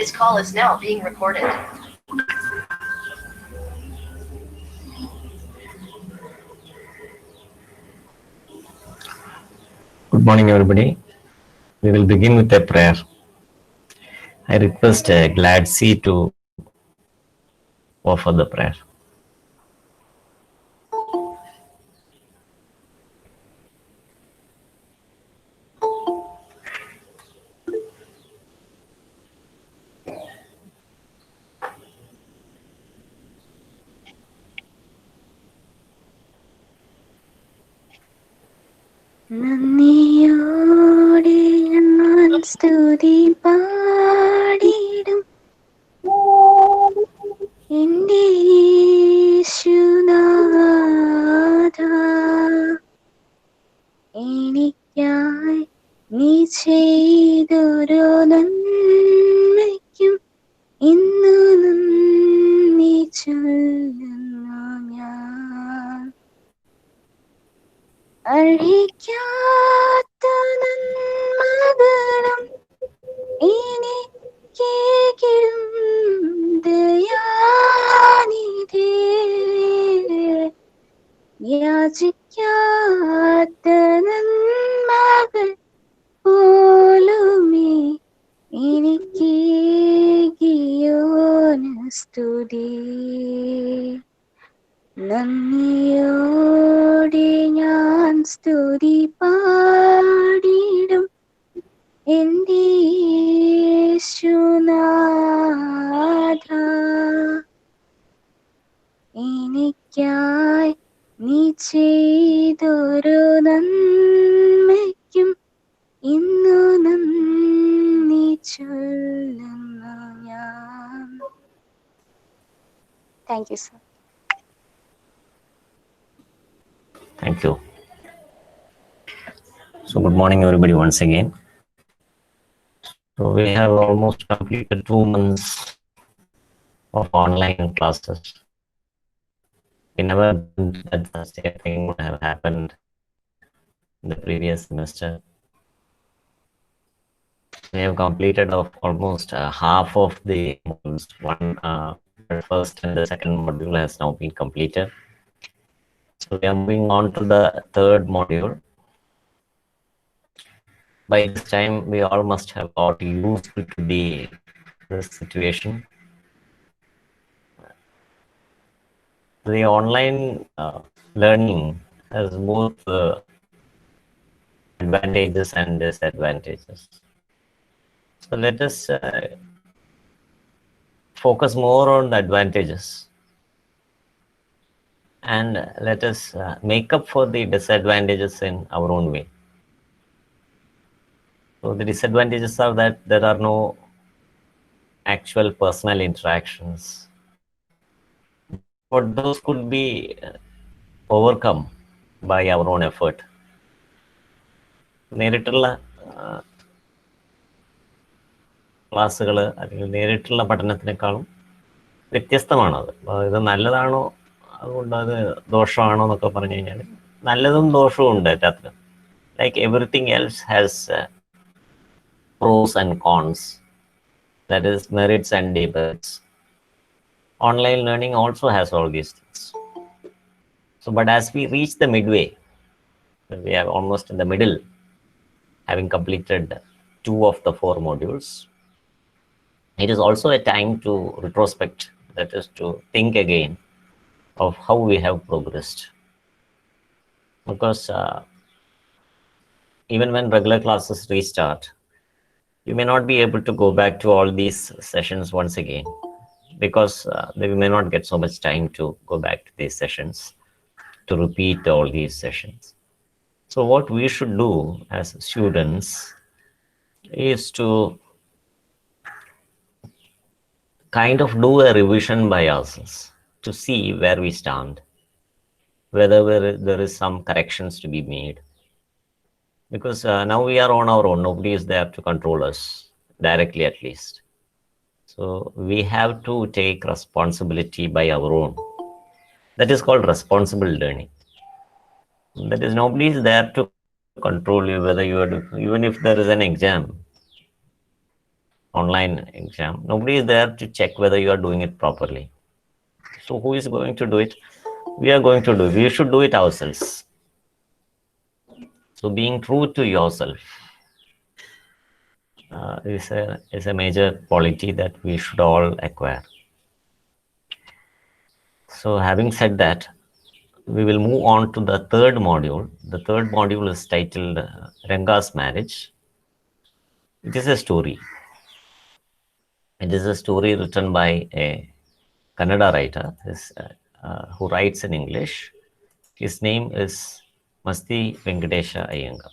This call is now being recorded. Good morning, everybody. We will begin with a prayer. I request Glad C to offer the prayer. നന്ദിയോടെ ഞാൻ സ്തുതി പാടിടും എൻ്റെ യേശുനാഥ. എനിക്കായി നീ ചെയ്തൊരു നന്മയ്ക്കും ഇന്നു നന്ദി ചൊല്ലുന്നു ഞാൻ. അഴിക്കാത്ത നന്മകളും എനിക്കേകിടും ദയാനിധി. യാചിക്കാത്ത നന്മകൾ പോലുമേ എനിക്കേകിയോന് സ്തുതി. നന്ദിയോടെ ഞാൻ സ്തുതി പാടിടും എൻ്റെ യേശുനാഥ. എനിക്കായി നീ ചെയ്തൊരു നന്മയ്ക്കും ഇന്നു നന്ദി ചൊല്ലുന്നു ഞാൻ. Thank you sir. Thank you. So, good morning, everybody, once again. So, we have almost completed 2 months of online classes. We never did that such a thing would have happened in the previous semester. We have completed of almost half of the modules. The first and the second module has now been completed. So we are moving on to the third module. By this time, we all must have got used to this situation. The online learning has both advantages and disadvantages. So let us focus more on the advantages. And let us make up for the disadvantages in our own way. So the disadvantages are that there are no actual personal interactions. But those could be overcome by our own effort. നേരിട്ടുള്ള ക്ലാസ്സുകൾ അല്ലെങ്കിൽ നേരിട്ടുള്ള പഠനത്തിനേക്കാളും വ്യത്യസ്തമാണത്. ഇത് നല്ലതാണോ, അതുകൊണ്ട് അത് ദോഷമാണോ എന്നൊക്കെ പറഞ്ഞു കഴിഞ്ഞാൽ നല്ലതും ദോഷവും ഉണ്ട് അതിനകത്ത്. Like everything else has pros and cons, that is merits and demerits. Online learning also has all these things. So but as we reach the midway, we are almost in the middle, having completed 2 of the 4 modules, it is also a time to retrospect, that is to think again of how we have progressed. Because even when regular classes restart, you may not be able to go back to all these sessions once again, because we may not get so much time to go back to these sessions, to repeat all these sessions. So what we should do as students is to kind of do a revision by ourselves to see where we stand, whether there is some corrections to be made. Because now we are on our own, nobody is there to control us, directly at least. So we have to take responsibility by our own. That is called responsible learning. That is, nobody is there to control you, whether you are, even if there is an exam online exam, nobody is there to check whether you are doing it properly. So who is going to do it? We are going to do it. We should do it ourselves. So being true to yourself is a major quality that we should all acquire. So having said that, we will move on to the third module. The third module is titled Ranga's Marriage. It is a story. It is a story written by a Kannada writer who writes in English. His name is Masti Venkatesha Iyengar.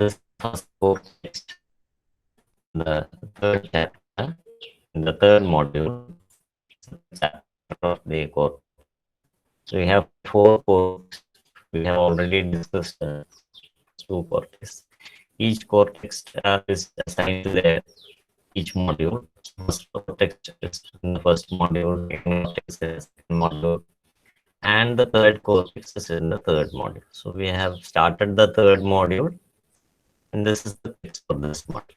This first book text, the third chapter, in the third module, chapter of the core. So we have four cores. We have already discussed two cortex. Each cortex is assigned to each module. First cortex is in the first module, second cortex is in the second module, and the third cortex is in the third module. So we have started the third module, and this is the text for this module.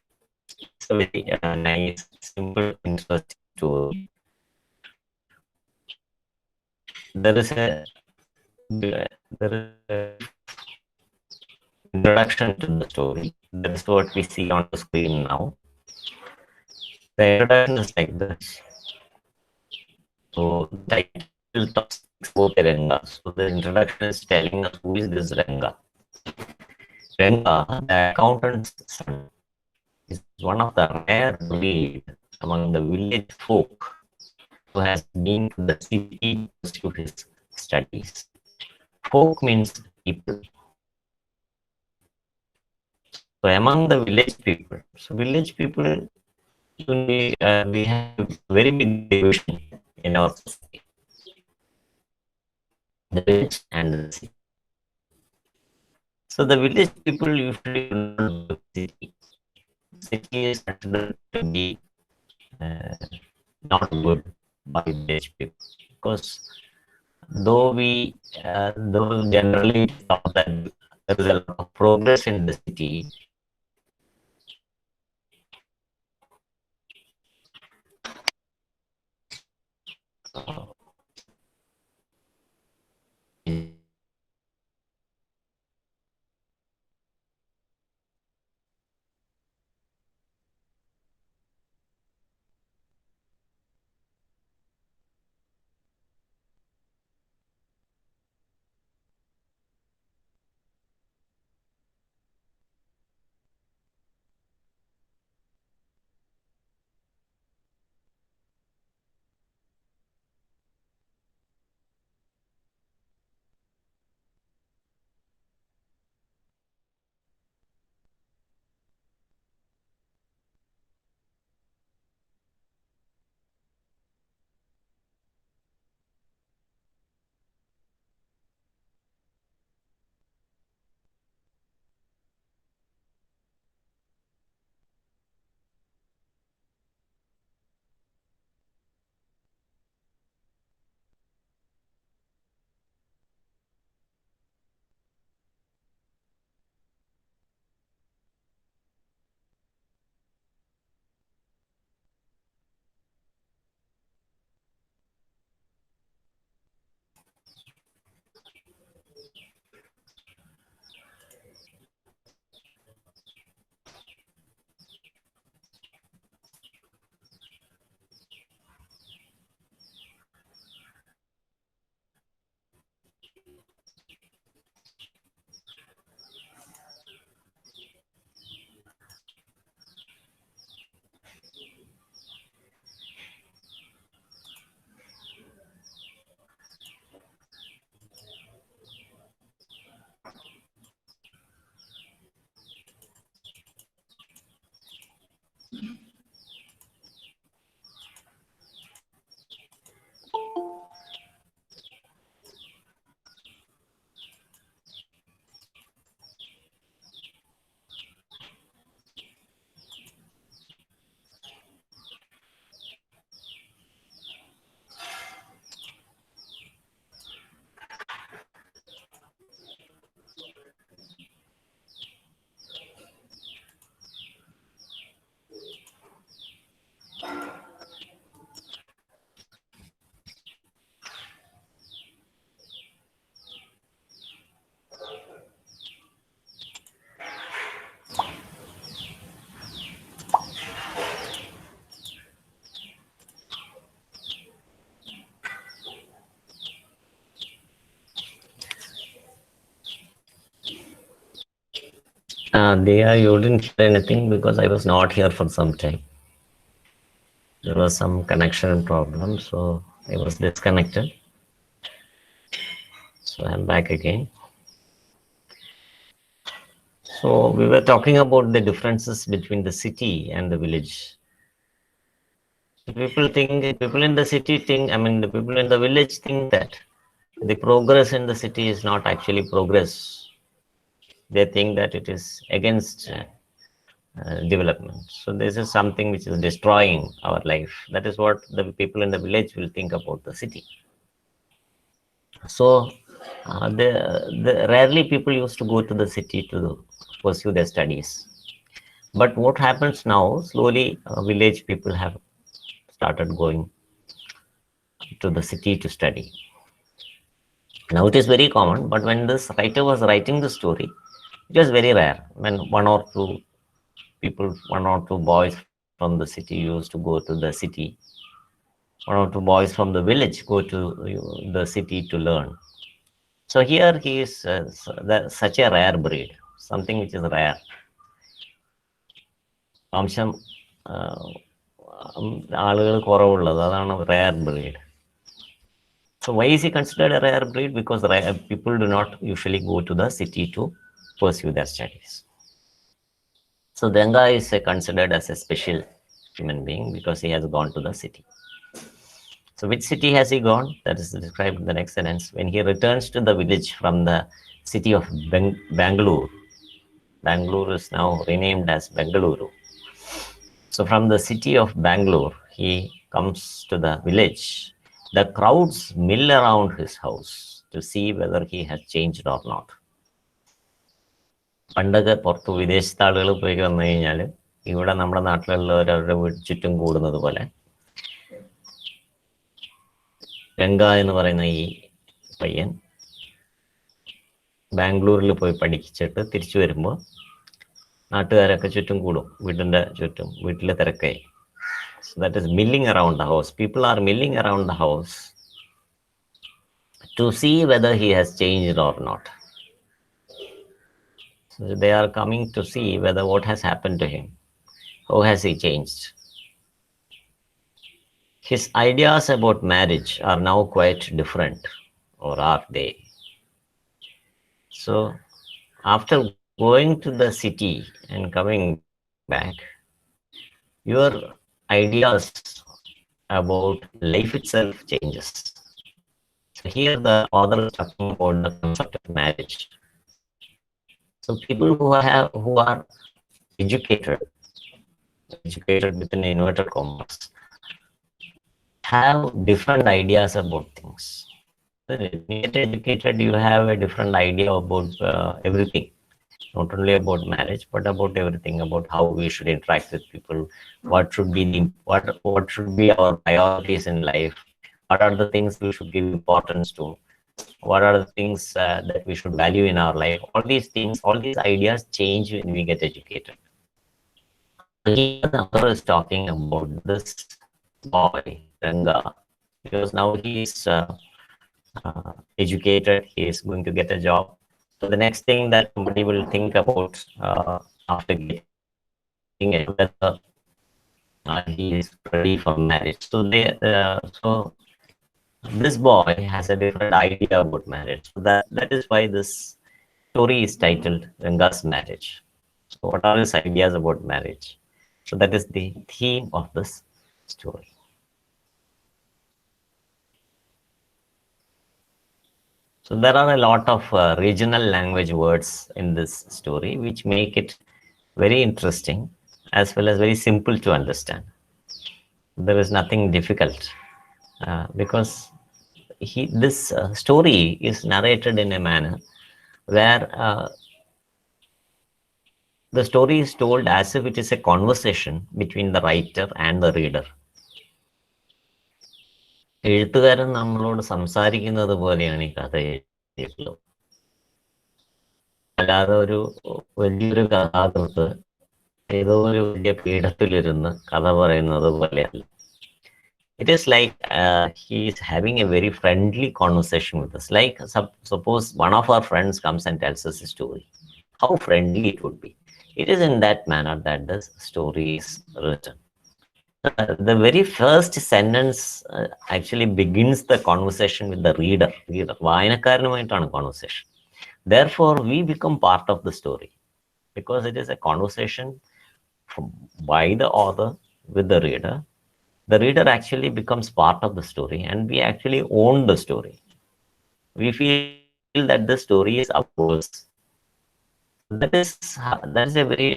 It's a very nice, simple, interesting story. There is a introduction to the story. That is what we see on the screen now. The introduction is like this. So the title talks about Ranga. So the introduction is telling us who is this Ranga. Ranga, the accountant's son, is one of the rare breed among the village folk who has been to the city to pursue his studies. Folk means people. So among the village people, we have very big division in our society, the village and the city. So the village people usually do not go to the city. City is considered to be uh, not good by village people because though generally thought that there is a lot of progress in the city, uh, There you didn't hear anything because I was not here for some time. There was some connection problem, so I was disconnected. So I'm back again. So we were talking about the differences between the city and the village. People in the city think, I mean, the people in the village think that the progress in the city is not actually progress. They think that it is against development. So this is something which is destroying our life. That is what the people in the village will think about the city. So rarely people used to go to the city to pursue their studies. But what happens now, slowly village people have started going to the city to study. Now it is very common, but when this writer was writing the story, it was very rare. When one or two boys from the city used to go to the city, one or two boys from the village go to the city to learn. So here he is such a rare breed, something which is rare. വംശം ആളുകൾ കുറവുള്ളത് അതാണ് rare breed. So why is he considered a rare breed? Because people do not usually go to the city to pursue their studies. So Ranga is considered as a special human being because he has gone to the city. So which city has he gone? That is described in the next sentence. When he returns to the village from the city of Bangalore. Bangalore is now renamed as Bengaluru. So from the city of Bangalore, he comes to the village. The crowds mill around his house to see whether he has changed or not. പണ്ടൊക്കെ പുറത്ത് വിദേശത്തെ ആളുകൾ പോയി വന്നു കഴിഞ്ഞാൽ ഇവിടെ നമ്മുടെ നാട്ടിലുള്ളവരവരുടെ ചുറ്റും കൂടുന്നത് പോലെ രംഗ എന്ന് പറയുന്ന ഈ പയ്യൻ ബാംഗ്ലൂരിൽ പോയി പഠിച്ചിട്ട് തിരിച്ചു വരുമ്പോൾ നാട്ടുകാരൊക്കെ ചുറ്റും കൂടും, വീടിൻ്റെ ചുറ്റും, വീട്ടിലെ തിരക്കായി. So that is milling around the house. People are milling around the house to see whether he has changed or not. So they are coming to see whether what has happened to him. How has he changed? His ideas about marriage are now quite different, or are they? So after going to the city and coming back, your ideas about life itself changes. So here the author is talking about the concept of marriage. So people who are educated within inverted commas, have different ideas about things. When you get educated, you have a different idea about everything. Not only about marriage, but about everything, about how we should interact with people, what should be our priorities in life, what are the things we should give importance to, what are the things that we should value in our life. All these things, all these ideas change when we get educated. Here the author is talking about this boy, Ranga, because now he is educated, he is going to get a job. So the next thing that somebody will think about after getting it, whether he is ready for marriage. So this boy has a different idea about marriage. So that is why this story is titled Ranga's Marriage. So what are his ideas about marriage? So that is the theme of this story. So there are a lot of regional language words in this story, which make it very interesting as well as very simple to understand. There is nothing difficult because this story is narrated in a manner where the story is told as if it is a conversation between the writer and the reader. എഴുത്തുകാരൻ നമ്മളോട് സംസാരിക്കുന്നത് പോലെയാണ് ഈ കഥ എഴുതിയിട്ടുള്ളത്. അല്ലാതെ ഒരു വലിയൊരു കഥാകൃത്ത് ഏതോ ഒരു വലിയ പീഠത്തിലിരുന്ന് കഥ പറയുന്നത് പോലെയല്ല. It is like he is having a very friendly conversation with us. Like suppose one of our friends comes and tells us a story. How friendly it would be. It is in that manner that the story is written. The very first sentence actually begins the conversation with the reader. വായനക്കാരനുമായിട്ടാണ് conversation. Therefore, we become part of the story because it is a conversation by the author with the reader. The reader actually becomes part of the story and we actually own the story. We feel that the story is ours. That is a very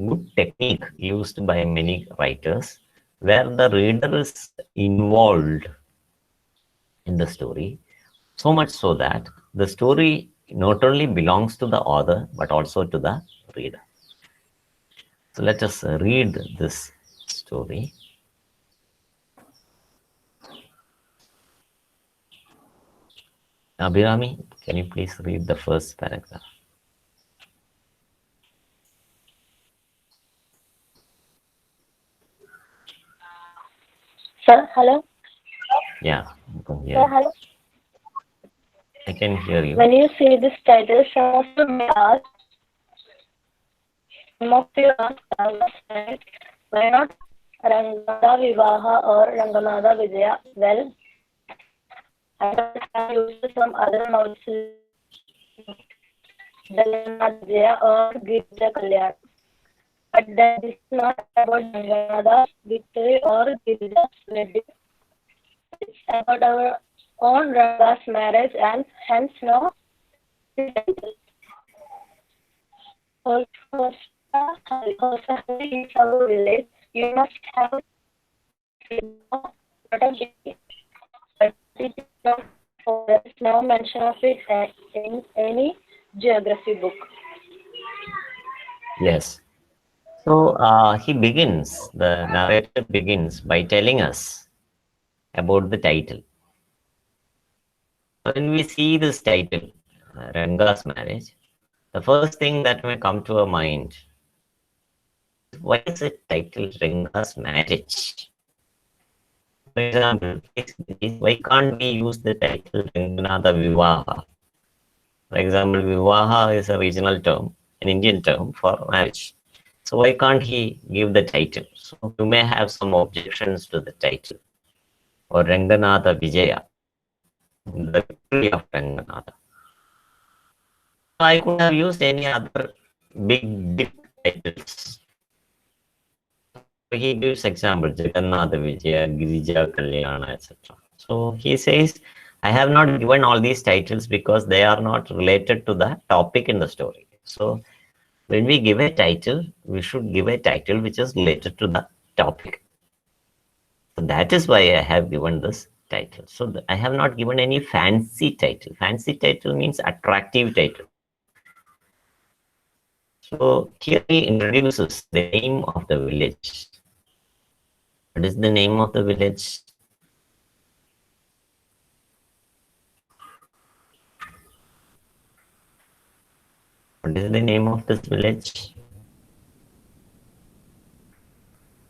good technique used by many writers, where the reader is involved in the story, so much so that the story not only belongs to the author but also to the reader. So let us read this story. Abhirami, can you please read the first paragraph? Sir, hello. Yeah, you can hear Sir, you. hello. I can hear you. When you see this title, some of you may ask, why not Rangada Vivaha or Ranganada Vijaya? Well, I thought I used some other novels like Vijaya or Girija Kalyan. But then this is not about Ranganada's victory or Girija's wedding. It's about our own Ranga's marriage and hence no title. Also, is our village. You must have but it is not, there is no mention of it in any geography book. Yes. So the narrator begins by telling us about the title. When we see this title, Ranga's marriage, the first thing that may come to our mind, why is it titled Ranga's marriage? For example, why can't we use the title Ranganatha Vivaha? For example, Vivaha is a regional term, an Indian term for marriage. So why can't he give the title? So you may have some objections to the title. Or Ranganatha Vijaya, the victory of Ranganatha. I could have used any other big titles. He gives example, Jagannatha Vijaya, Girija Kalyana, etc. So he says, I have not given all these titles because they are not related to the topic in the story. So when we give a title, we should give a title which is related to the topic. So that is why I have given this title. So I have not given any fancy title. Fancy title means attractive title. So here he introduces the name of the village. What is the name of the village? What is the name of this village?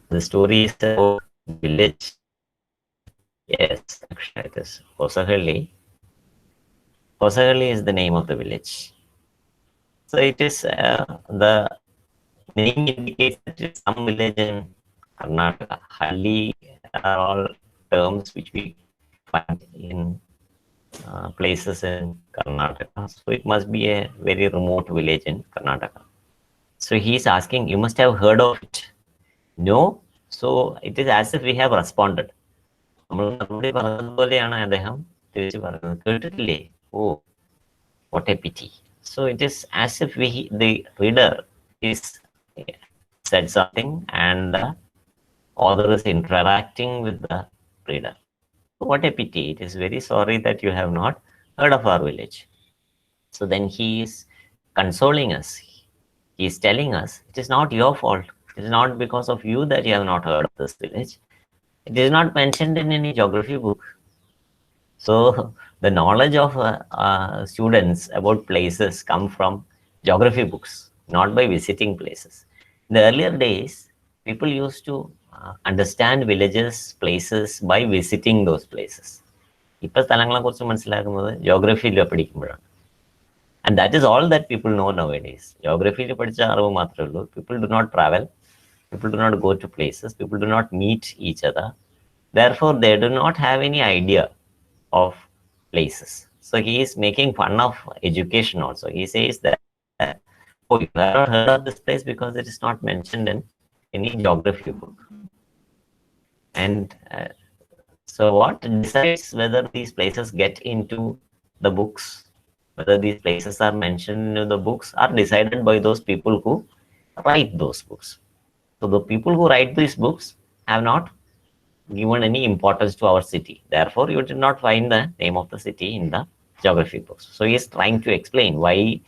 The story is about village. Yes, actually it is Kosahalli. Kosahalli is the name of the village. So it is the name indicates that it is some village in Karnataka. Halli are all terms which we find in places in Karnataka. So it must be a very remote village in Karnataka. So he is asking, you must have heard of it. No? So it is as if we have responded. Oh, what a pity. So it is as if the reader is said something and the author is interacting with the reader. What a pity. It is very sorry that you have not heard of our village. So then he is consoling us. He is telling us it is not your fault. It is not because of you that you have not heard of this village. It is not mentioned in any geography book. So the knowledge of students about places come from geography books, not by visiting places. In the earlier days, people used to understand villages, places by visiting those places. ഇപ്പോൾ സ്ഥലങ്ങളെ കുറിച്ച് മനസ്സിലാക്കുന്നത് ജോഗ്രഫിയിൽ പഠിക്കുമ്പോഴാണ്. And that is all that people know nowadays. Geography, people do not travel, people do not go to places, people do not meet each other. Therefore, they do not have any idea of places. So he is making fun of education also. He says that, oh, you have not heard of this place because it is not mentioned in any geography book. And so what decides whether these places get into the books, whether these places are mentioned in the books, are decided by those people who write those books. So the people who write these books have not given any importance to our city. Therefore, you did not find the name of the city in the geography books. So he is trying to explain why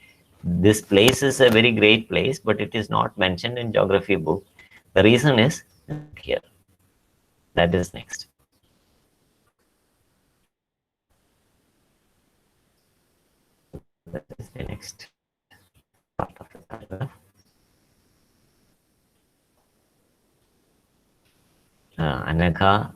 this place is a very great place, but it is not mentioned in geography book. The reason is here. That is next. That is the next part of the paragraph. Anagha.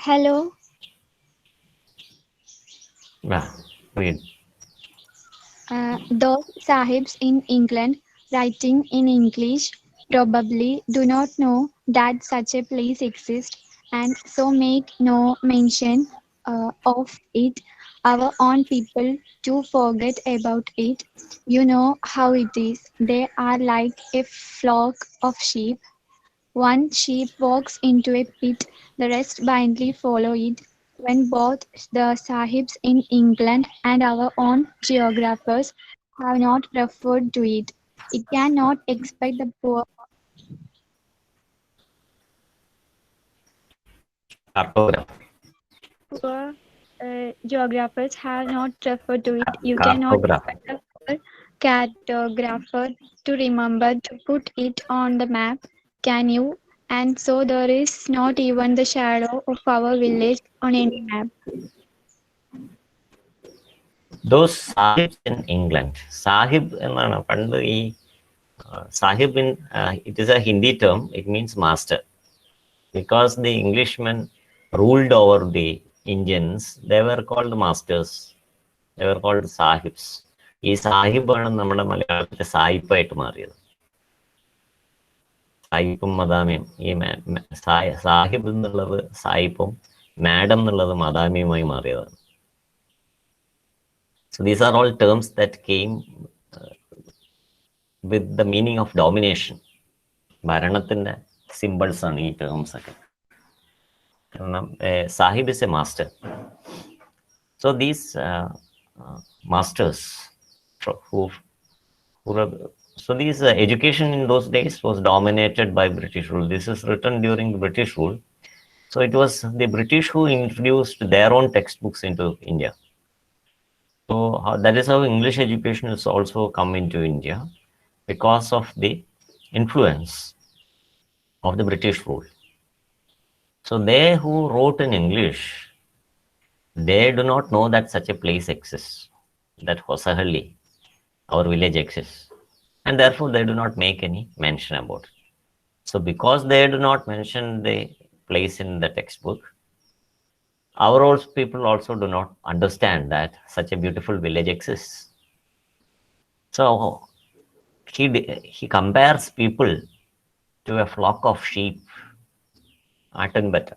Hello. Yeah, read. Those sahibs in England writing in English probably do not know that such a place exists and so make no mention of it. Our own people to forget about it. You know how it is. They are like a flock of sheep. One sheep walks into a pit, the rest blindly follow it. When both the Sahibs in England and our own geographers have not referred to it, it cannot expect the Cartographer. poor geographers have not referred to it. You cannot Cartographer. expect the poor cartographer to remember to put it on the map, can you? And so there is not even the shadow of our village on any map. Those sahibs in England. Sahib എന്നാണ് പണ്ട് ഈ sahib in it is a Hindi term. It means master. Because the Englishmen ruled over the Indians, they were called masters. They were called sahibs. ഈ സാഹിബാണ് നമ്മുടെ മലയാളത്തിലെ സായിപ്പായിട്ട് മാറിയത്. സായിപ്പും മദാമിയും ഈ സാഹിബ് എന്നുള്ളത് സായിപ്പും madam എന്നുള്ളത് മദാമിയുമായി മാറിയതാണ്. So these are all terms that came with the meaning of domination. ഭരണത്തിന്റെ symbols ആണ് ഈ ടേംസ് ഒക്കെ. കാരണം Sahib is A master. So these masters so these education in those days was dominated by British rule. This is written during the British rule. So it was the British who introduced their own textbooks into India. So that is how English education has also come into India, because of the influence of the British rule. So they who wrote in English, they do not know that such a place exists, that Hosahalli, our village exists, and therefore they do not make any mention about it. So because they do not mention the place in the textbook, our old people also do not understand that such a beautiful village exists. So he compares people to a flock of sheep. art and better.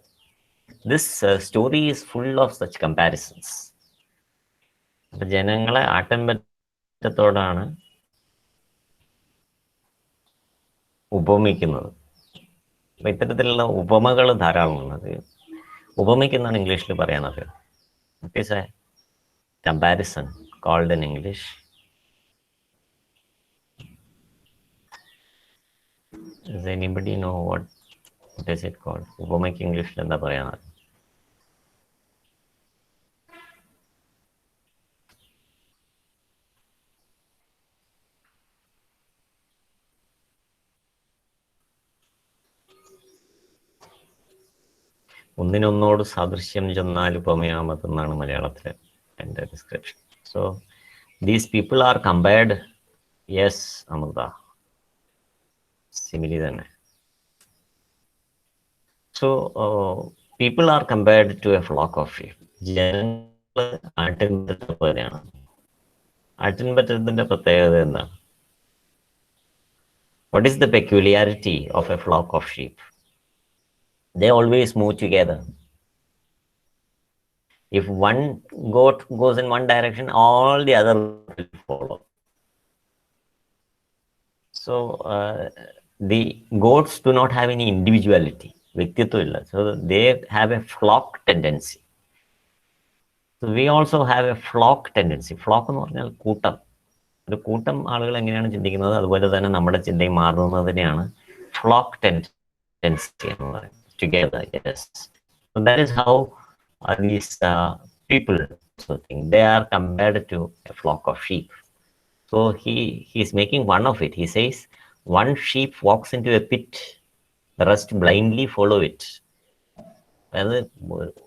This story is full of such comparisons. അപ്പൊ ജനങ്ങളെ ആട്ടിൻപറ്റത്തോടാണ് ഉപമിക്കുന്നത്. അപ്പൊ ഇത്തരത്തിലുള്ള ഉപമകൾ ധാരാളമുള്ളത്. ഉപമിക്കുന്നതാണ് ഇംഗ്ലീഷിൽ പറയാനത്. It is a comparison called in English. Does anybody know what is it called? ഉപമയ്ക്ക് ഇംഗ്ലീഷിൽ എന്താ പറയാനത്? ഒന്നിനൊന്നോട് സാദൃശ്യം ചെന്നാൽ ഉപമയാമതെന്നാണ് മലയാളത്തിലെ എൻ്റെ description. So these people are compared. Yes Amrita, simile തന്നെ. So people are compared to a flock of sheep. ജനങ്ങൾ ആട്ടിൻപറ്റത്തെ പോലെയാണ്. ആട്ടിൻപറ്റത്തിന്റെ പ്രത്യേകത എന്താണ്? What is the peculiarity of a flock of sheep? They always move together. If one goat goes in one direction, all the other will follow. So the goats do not have any individuality, വ്യക്തിത്വം ഇല്ല. So they have a flock tendency. So we also have a flock tendency. Flock എന്ന് പറഞ്ഞാൽ കൂട്ടം. ഒരു കൂട്ടം ആളുകൾ എങ്ങനെയാണ് ചിന്തിക്കുന്നത് അതുപോലെ തന്നെ നമ്മുടെ ചിന്തയും മാറുന്നതിനെയാണ് ഫ്ലോക്ക് ടെൻഡൻസി എന്ന് പറയുന്നത്. Together, yes. So that is how these people also think. They are compared to a flock of sheep. So he is making one of it. He says, one sheep walks into a pit, the rest blindly follow it. അതായത്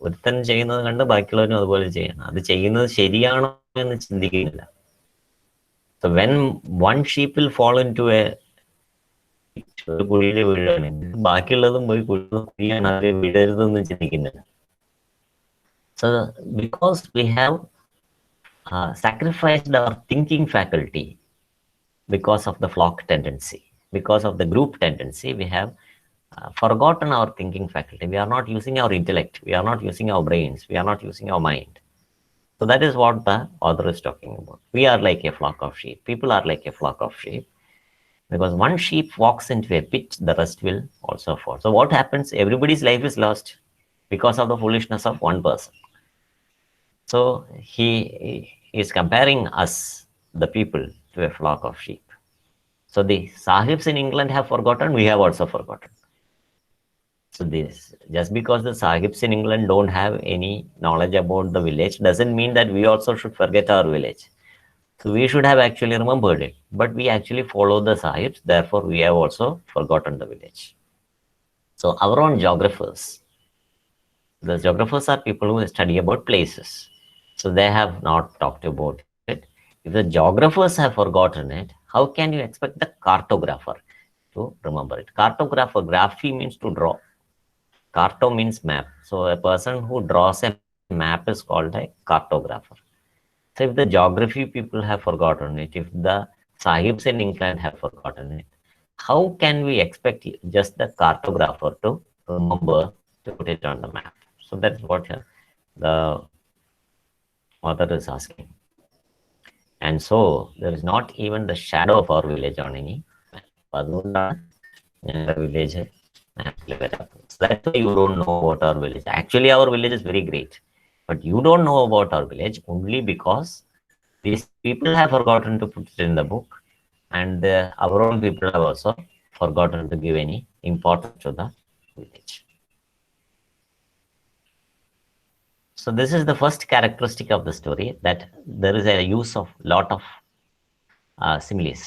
ഒരുത്തൻ ചെയ്യുന്നത് കണ്ട് ബാക്കിയുള്ളവരും അതുപോലെ ചെയ്യണം. അത് ചെയ്യുന്നത് ശരിയാണോ എന്ന് ചിന്തിക്കുന്നില്ല. So when one sheep will fall into a കുഴിയിൽ വീഴാണ്, ബാക്കിയുള്ളതും പോയി കുഴിയാണ്, അത് വീഴരുതെന്ന് ചിന്തിക്കുന്നില്ല. So because we have sacrificed our thinking faculty because of the flock tendency, because of the group tendency, we have forgotten our thinking faculty. We are not using our intellect. We are not using our brains. We are not using our mind. So that is what the author is talking about. We are like a flock of sheep. People are like a flock of sheep. Because one sheep walks into a pit, the rest will also fall. So what happens? Everybody's life is lost because of the foolishness of one person. So he is comparing us, the people, to a flock of sheep. So the sahibs in England have forgotten, we have also forgotten. So this, just because the sahibs in England don't have any knowledge about the village doesn't mean that we also should forget our village. So we should have actually remembered it, but we actually follow the sahibs, therefore we have also forgotten the village. So our own geographers, the geographers are people who study about places. So they have not talked about it. If the geographers have forgotten it, how can you expect the cartographer to remember it? Cartographer, graphy means to draw. Carto means map. So a person who draws a map is called a cartographer. So if the geography people have forgotten it, if the sahibs in England have forgotten it, how can we expect just the cartographer to remember to put it on the map? So that's what the author is asking. And so there is not even the shadow of our village on any map. Village. So that's why you don't know about our village. Actually, our village is very great. But you don't know about our village only because these people have forgotten to put it in the book, and our own people have also forgotten to give any importance to the village. So this is the first characteristic of the story, that there is a use of lot of similes.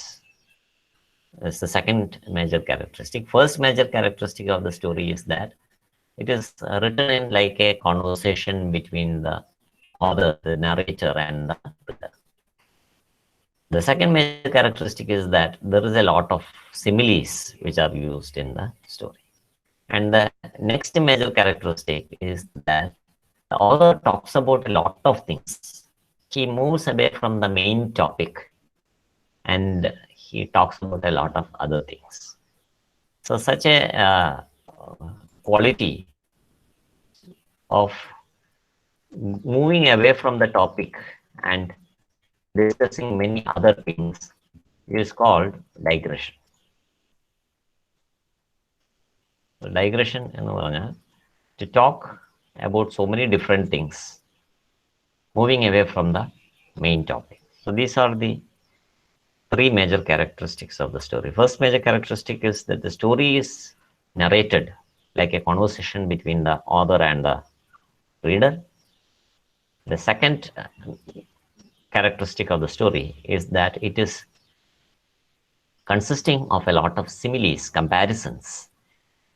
It's the second major characteristic. First major characteristic of the story is that it is written in like a conversation between the author, the narrator, and the reader. The second major characteristic is that there is a lot of similes which are used in the story. And the next major characteristic is that the author talks about a lot of things. He moves away from the main topic and he talks about a lot of other things. So such a quality of moving away from the topic and discussing many other things is called digression. So digression എന്ന് പറഞ്ഞാൽ to talk about so many different things, moving away from the main topic. So these are the three major characteristics of the story. First major characteristic is that the story is narrated like a conversation between the author and the reader. The second characteristic of the story is that it is consisting of a lot of similes, comparisons.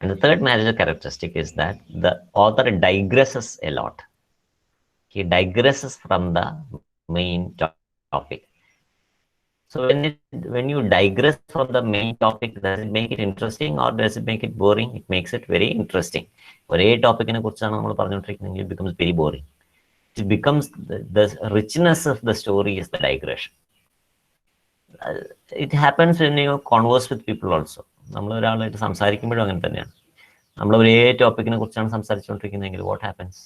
And the third major characteristic is that the author digresses a lot. He digresses from the main topic. So when you digress from the main topic, does it make it interesting or does it make it boring? It makes it very interesting. ഒരേ ടോപ്പിക്കിനെ കുറിച്ചാണ് നമ്മൾ പറഞ്ഞുകൊണ്ടിരിക്കുന്നത്, it becomes very boring. It becomes the richness of the story is the digression. It happens when you converse with people also. നമ്മൾ ഒരാളായിട്ട് സംസാരിക്കുമ്പോഴും അങ്ങനെ തന്നെയാണ്. നമ്മൾ ഒരേ ടോപ്പിക്കിനെ കുറിച്ചാണ് സംസാരിച്ചുകൊണ്ടിരിക്കുന്നതെങ്കിൽ what happens?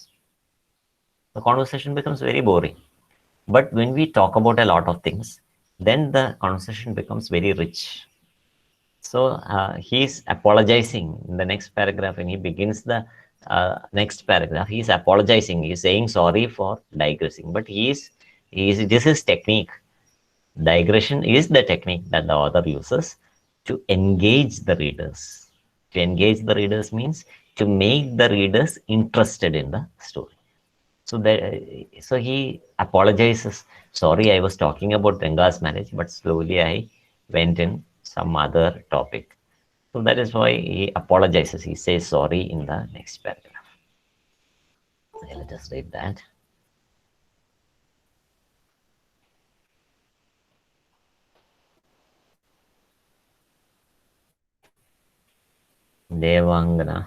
The conversation becomes very boring. But when we talk about a lot of things, then the conversation becomes very rich. So he's apologizing in the next paragraph. When he begins the next paragraph, he's apologizing. He's saying sorry for digressing. But this is technique. Digression is the technique that the author uses to engage the readers. To engage the readers means to make the readers interested in the story. So he apologizes. Sorry, I was talking about Ranga's marriage, but slowly I went in some other topic. So that is why he apologizes. He says sorry in the next paragraph. Okay, let us read that. Devangana.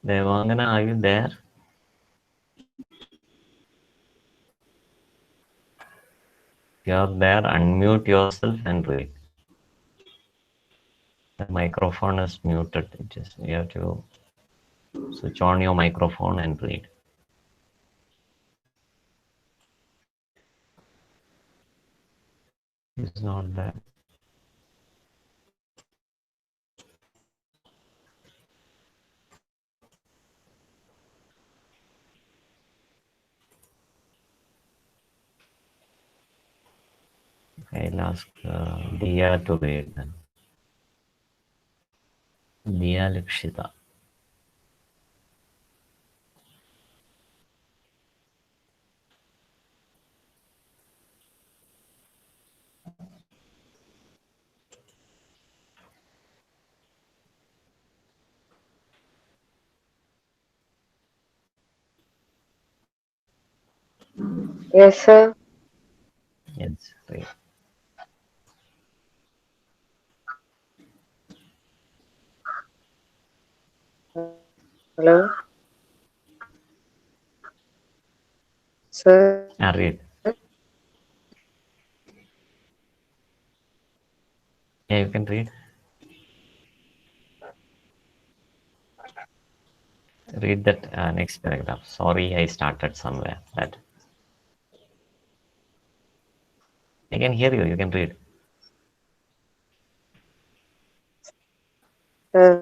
Devangana, are you there? If you are there, unmute yourself and read. The microphone is muted. You have to switch on your microphone and read. It's not there. I'll ask Diya to read then. Diya Likshita. Yes, sir. Yes, read. Hello? Sir? Read. Yeah, you can read. Read that next paragraph. Sorry, I started somewhere. That I can hear you. You can read. Uh,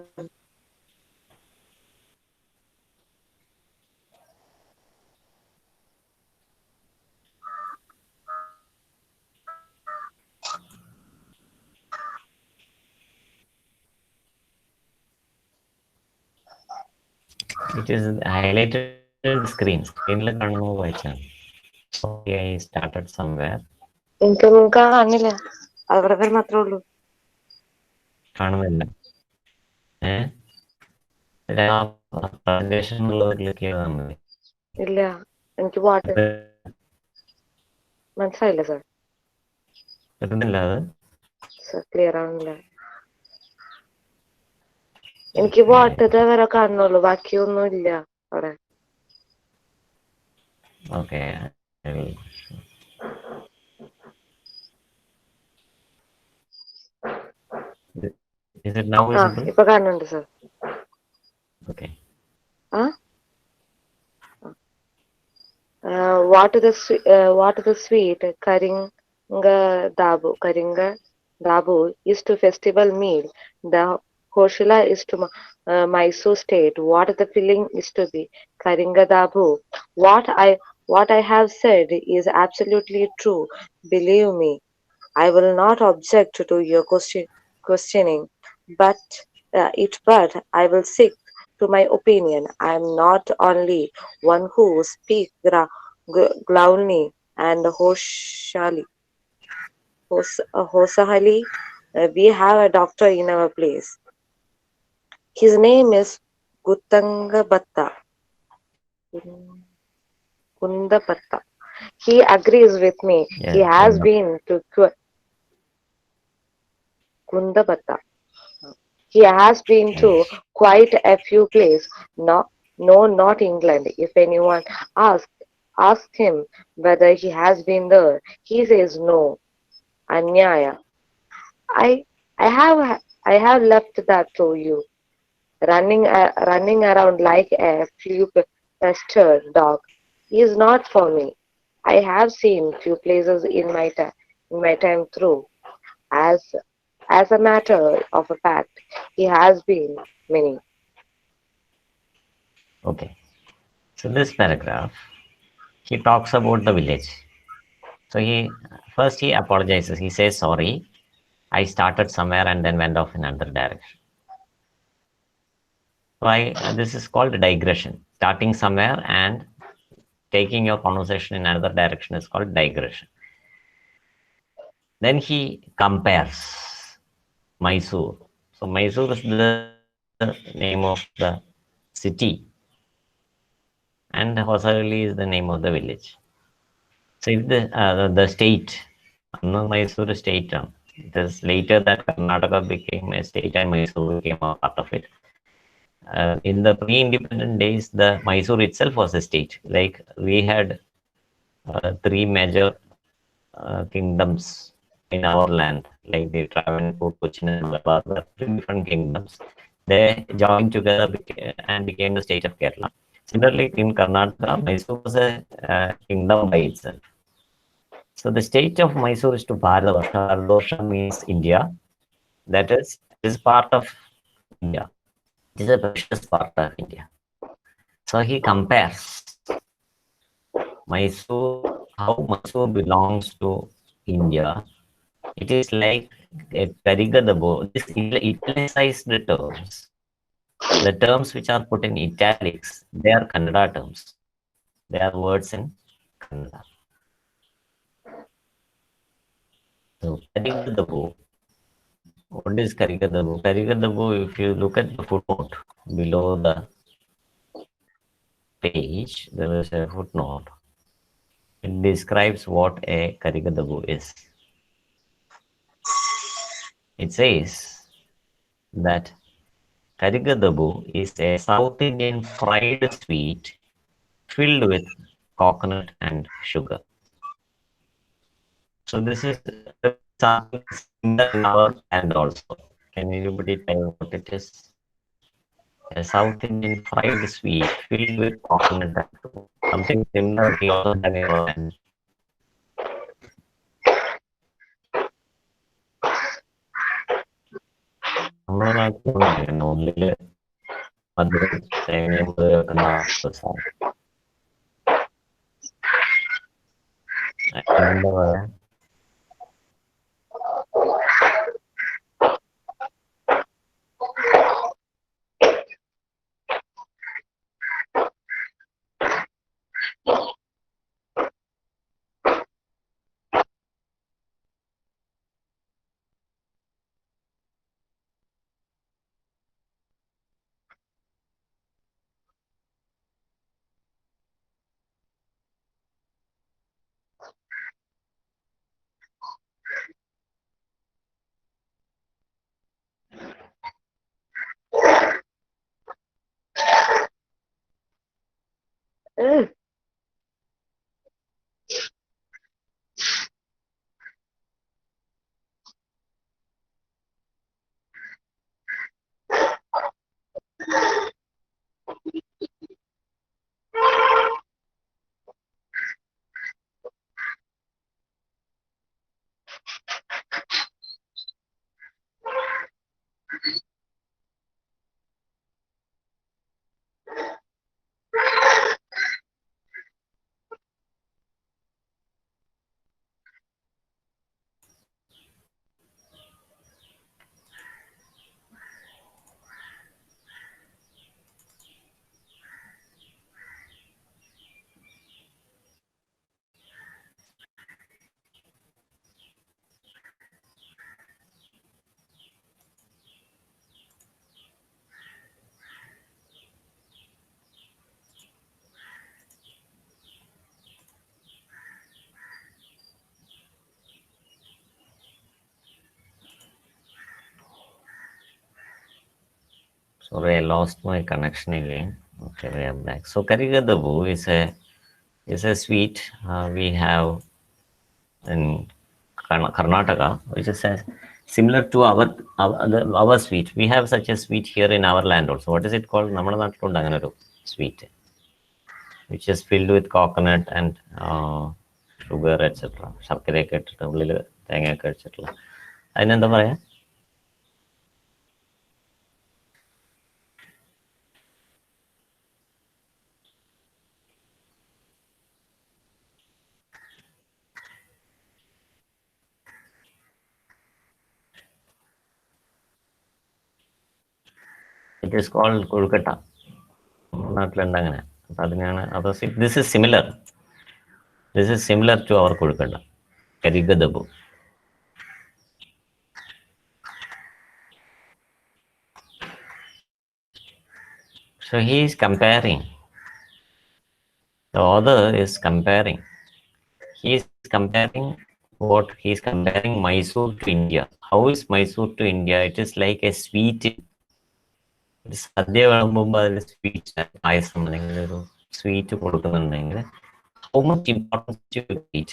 It is highlighted screen. സ്ക്രീനിൽ കാണുമ്പോൾ വായിച്ചാൽ. Sorry, I started somewhere. എനിക്കൊന്നും കാണില്ല. അവിടെ വരെ മാത്രമേ ഉള്ളൂ. കാണുന്നില്ല. പ്രസന്റേഷൻ എന്നുള്ളത് ക്ലിക്ക് ചെയ്താൽ മതി. ഇല്ല, എനിക്ക് പാട്ട് മനസ്സിലായില്ല സാർ. കിട്ടുന്നില്ല അത്. സാർ ക്ലിയർ ആവുന്നില്ല. എനിക്ക് പാട്ടത്തെ വരെ കാണുന്നുള്ളൂ, ബാക്കിയൊന്നും ഇല്ല അവിടെ. Okay. Is it now visible? ഇപ്പൊ കാണുന്നുണ്ട് sir. Okay. What the sweet Karinga Dabu is to festival meal. The Hoshila is to Mysore state. What the filling is to be Karinga Dabu. What I have said is absolutely true. Believe me, I will not object to your questioning, but but I will stick to my opinion. I am not only one who speaks Glauni and Hosahali. We have a doctor in our place. His name is Gutangabatta. Kundapatta. He agrees with me. Yeah, He has been to Kundapatta. He has been to quite a few places. No, not England. If anyone asks him whether he has been there, he says no. Anyaya. I have left that to you. Running around like a pestered dog is not for me. I have seen few places in my time through. As a matter of fact, he has been many. Okay. So this paragraph, he talks about the village. So he apologizes. He says, sorry, I started somewhere and then went off in another direction. So this is called a digression. Starting somewhere and taking your conversation in another direction is called digression. Then he compares Mysore. So Mysore is the name of the city, and Hosarali is the name of the village. So if the state, Mysore state, it is later that Karnataka became a state and Mysore became a part of it. In the pre-independent days, the Mysore itself was a state. Like we had three major kingdoms in our land, like the Travancore, Cochin, and Malabar, were three different kingdoms. They joined together and became the state of Kerala. Similarly, in Karnataka, Mysore was a kingdom by itself. So the state of Mysore is to Bharatavarsha. Bharatavarsha means India. That is part of India. It is a precious part of India. So he compares Mysore, how Mysore belongs to India. It is like a Karigadabo. This italicized terms, the terms which are put in italics, they are Kannada terms. They are words in Kannada. So Karigadabo. What is Karigadabo? Karigadabo, if you look at the footnote below the page, there is a footnote. It describes what a Karigadabo is. It says that Karigadabu is a South Indian fried sweet filled with coconut and sugar. So this is something similar in our land also. Can anybody tell what it is? A South Indian fried sweet filled with coconut and sugar. Something similar we also have in our land. നമ്മുടെ നാട്ടിലുണ്ട് ഉള്ളില് മധുരം തേങ്ങയും മധുരമൊക്കെ ഉണ്ടാവുന്ന സാധനം. എന്താ പറയാ? Sorry, I lost my connection again. Okay, we are back. So Karigadabu is a sweet we have in Karnataka, which is similar to our sweet. We have such a sweet here in our land also. What is it called? നമ്മുടെ നാട്ടിലുണ്ട് അങ്ങനെ ഒരു sweet, which is filled with coconut and sugar, etc. ശർക്കരയൊക്കെ ഇട്ടിട്ട് ഉള്ളിൽ തേങ്ങയൊക്കെ അടിച്ചിട്ടുള്ള. അതിനെന്താ പറയാ? It is called Kolkata. നാട്ടിലുണ്ട് അങ്ങനെ. അപ്പൊ അതിനാണ് this is similar. This is similar to our Kolkata. Karigadabu. So he is comparing. The author is comparing. He is comparing what? He is comparing Mysore to India. How is Mysore to India? It is like a sweet. സദ്യ വിളമ്പുമ്പോൾ അതിൽ sweet പായസം അല്ലെങ്കിൽ ഒരു sweet കൊടുക്കുന്നുണ്ടെങ്കിൽ how much importance to eat?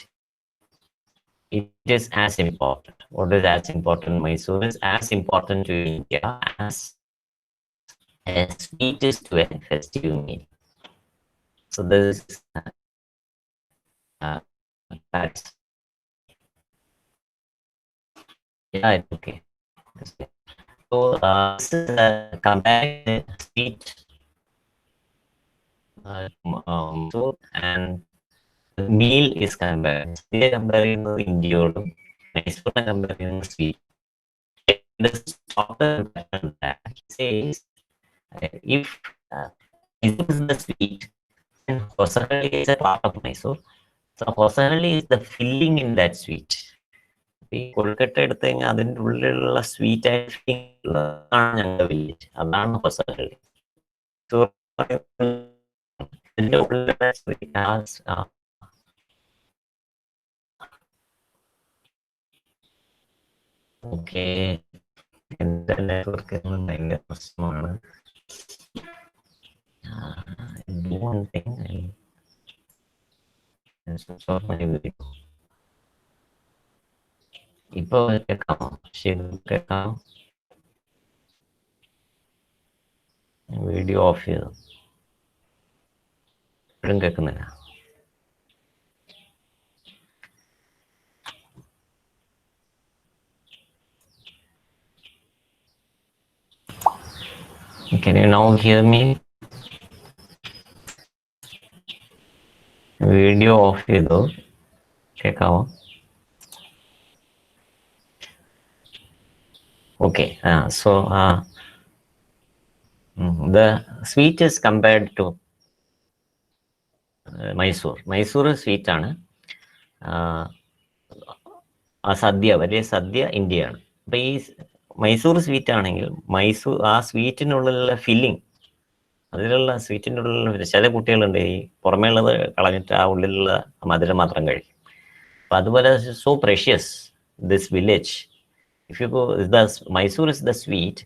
It is as important. What is as important? Mysore is as important to India as a sweet is to a festive meal. So this is that's yeah, it's okay. So this is comparing sweet so and the meal is compared. They are comparing India, Mysore comparing sweet. This author that he says if Mysore is the sweet, then Hosanali is a part of Mysore. So Hosanali is the filling in that sweet. ഈ കൊഴുക്കട്ട എടുത്തു കഴിഞ്ഞാൽ അതിൻ്റെ ഉള്ളിലുള്ള sweet ആയിട്ട് ഞങ്ങളുടെ village, അതാണ് ഹൊസനകളി. So ഇതിൻ്റെ ഉള്ളിലുള്ള ഓക്കെ നെറ്റ്വർക്ക് ഭയങ്കര പ്രശ്നമാണ്. ഇപ്പൊ കേൾക്കാമോ? ശരി, കേൾക്കാം. വീഡിയോ ഓഫ് ചെയ്തു. ഇപ്പോഴും കേൾക്കുന്നില്ല. Can you now hear me? Video of ചെയ്തു. കേൾക്കാമോ? Okay. So the sweet is compared to Mysore. Mysore sweet ആണ്. ആ സദ്യ, വലിയ സദ്യ ഇന്ത്യയാണ്. അപ്പൊ ഈ മൈസൂർ സ്വീറ്റ് ആണെങ്കിൽ ആ സ്വീറ്റിനുള്ളിലുള്ള ഫില്ലിങ്, അതിലുള്ള സ്വീറ്റിൻ്റെ ഉള്ളിലുള്ള ചില കുട്ടികളുണ്ട് ഈ പുറമേ ഉള്ളത് കളഞ്ഞിട്ട് ആ ഉള്ളിലുള്ള മധുരം മാത്രം കഴിക്കും. അപ്പൊ അതുപോലെ so precious this village. If you go, Mysore is the sweet,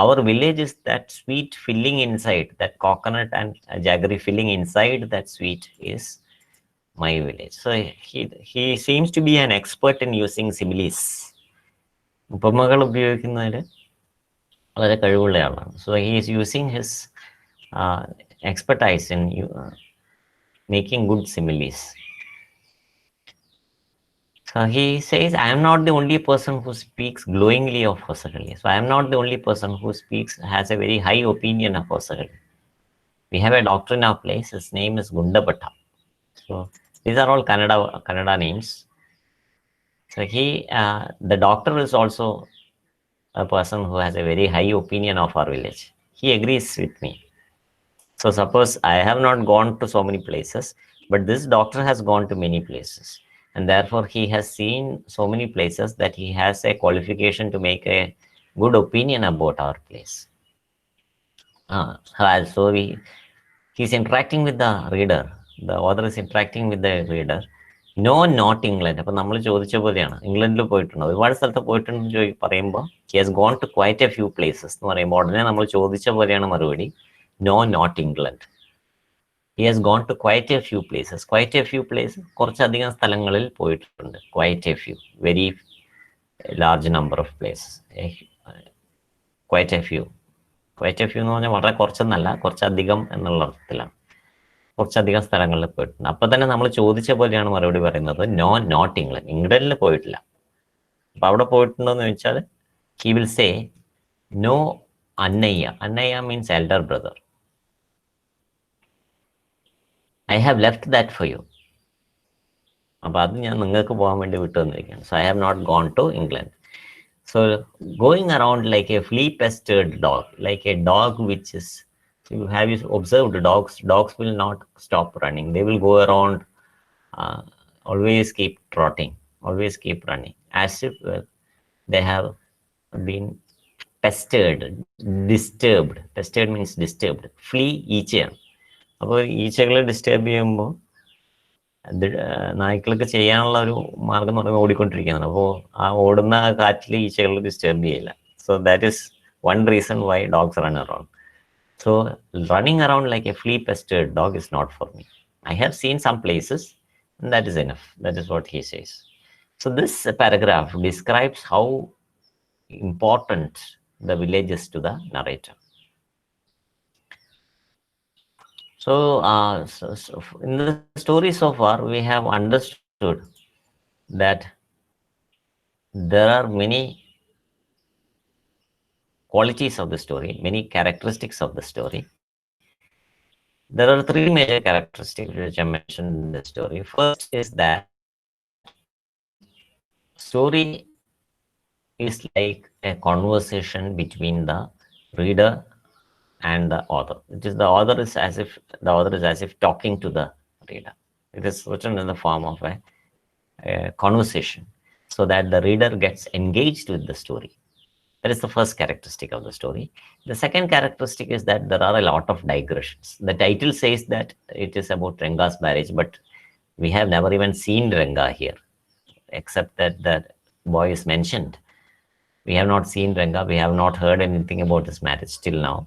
our village is that sweet filling inside, that coconut and jaggery filling inside that sweet is my village. So he seems to be an expert in using similes. ഉപമകൾ ഉപയോഗിക്കുന്നതിൽ വളരെ കഴിവുള്ള ആളാണ്. So he is using his expertise in making good similes. So he says, I am not the only person who speaks glowingly of Hosagalli. So I am not the only person who has a very high opinion of Hosagalli. We have a doctor in our place. His name is Gundapata. So these are all Kannada names. So the doctor is also a person who has a very high opinion of our village. He agrees with me. So suppose I have not gone to so many places, but this doctor has gone to many places. And therefore, he has seen so many places that he has a qualification to make a good opinion about our place. So he's interacting with the reader. The author is interacting with the reader. No, not England. അപ്പൊ നമ്മൾ ചോദിച്ച പോലെയാണ്, ഇംഗ്ലണ്ടിൽ പോയിട്ടുണ്ട്, ഒരുപാട് സ്ഥലത്ത് പോയിട്ടുണ്ടെന്ന് പറയുമ്പോൾ he has gone to quite a few places എന്ന് പറയുമ്പോൾ ഉടനെ നമ്മൾ ചോദിച്ച പോലെയാണ് മറുപടി. No, not England. He has gone to quite a few places. Quite a few places, കുറച്ചധികം സ്ഥലങ്ങളിൽ പോയിട്ടുണ്ട്. Quite a few, very large number of places. Quite a few. Quite a few എന്ന് പറഞ്ഞാൽ വളരെ കുറച്ചെന്നല്ല, കുറച്ചധികം എന്നുള്ള അർത്ഥത്തിലാണ്. കുറച്ചധികം സ്ഥലങ്ങളിൽ പോയിട്ടുണ്ട്. അപ്പൊ തന്നെ നമ്മൾ ചോദിച്ച പോലെയാണ് മറുപടി പറയുന്നത്. No, not England. ഇംഗ്ലണ്ടിൽ പോയിട്ടില്ല. അപ്പൊ അവിടെ പോയിട്ടുണ്ടോ എന്ന് ചോദിച്ചാൽ he will say no, Annaya. Annaya means elder brother. I have left that for you. അപ്പൊ അത് ഞാൻ നിങ്ങൾക്ക് പോകാൻ വേണ്ടി വിട്ടു തന്നിരിക്കുകയാണ്. So I have not gone to England. So going around like a flea-pestered dog, like a dog which is, have you observed dogs? Dogs will not stop running. They will go around, always keep trotting, always keep running, as if they have been pestered, disturbed. Pestered means disturbed. Flea, ഈച്ചയാണ്. അപ്പോൾ ഈച്ചകളെ disturb ചെയ്യുമ്പോൾ നായ്ക്കൾക്ക് ചെയ്യാനുള്ള ഒരു മാർഗം എന്ന് പറയുന്നത് ഓടിക്കൊണ്ടിരിക്കുകയാണ്. അപ്പോൾ ആ ഓടുന്ന കാറ്റിൽ ഈച്ചകൾ ഡിസ്റ്റർബ് ചെയ്യില്ല. So that is one reason why dogs run around. So running around like a flea pestered dog is not for me. I have seen some places and that is enough. That is what he says. So this paragraph describes how important the village is to the narrator. So, in the story so far, we have understood that there are many qualities of the story, many characteristics of the story. There are three major characteristics which I mentioned in the story. First is that story is like a conversation between the reader and the author. It is the author is as if talking to the reader. It is written in the form of a conversation, so that the reader gets engaged with the story. That is the first characteristic of the story. The second characteristic is that there are a lot of digressions. The title says that it is about Ranga's marriage, but we have never even seen Ranga here, except that the boy is mentioned. We have not seen Ranga. We have not heard anything about his marriage till now.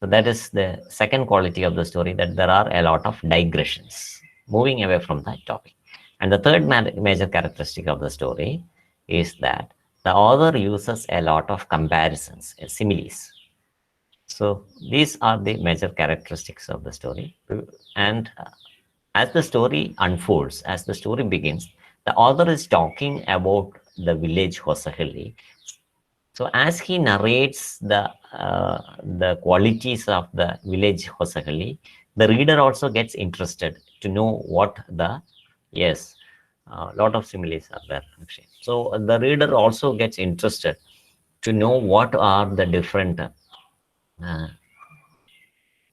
So that is the second quality of the story, that there are a lot of digressions, moving away from that topic. And the third major characteristic of the story is that the author uses a lot of comparisons, similes. So these are the major characteristics of the story. And as the story unfolds, as the story begins, the author is talking about the village Hosahalli. So as he narrates the qualities of the village Hosahalli, the reader also gets interested to know what the, yes, a lot of similes are there actually. So the reader also gets interested to know what are the different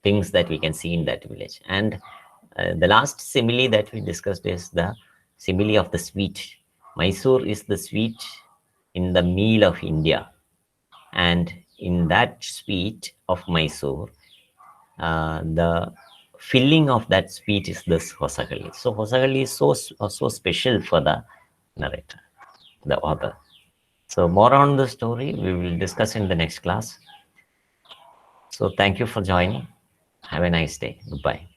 things that we can see in that village. And the last simile that we discussed is the simile of the sweet. Mysore is the sweet in the meal of India. And in that sweet of Mysore, the filling of that sweet is this Hosahalli. So Hosahalli is so special for the narrator, the author. So more on the story we will discuss in the next class. So thank you for joining. Have a nice day. Goodbye.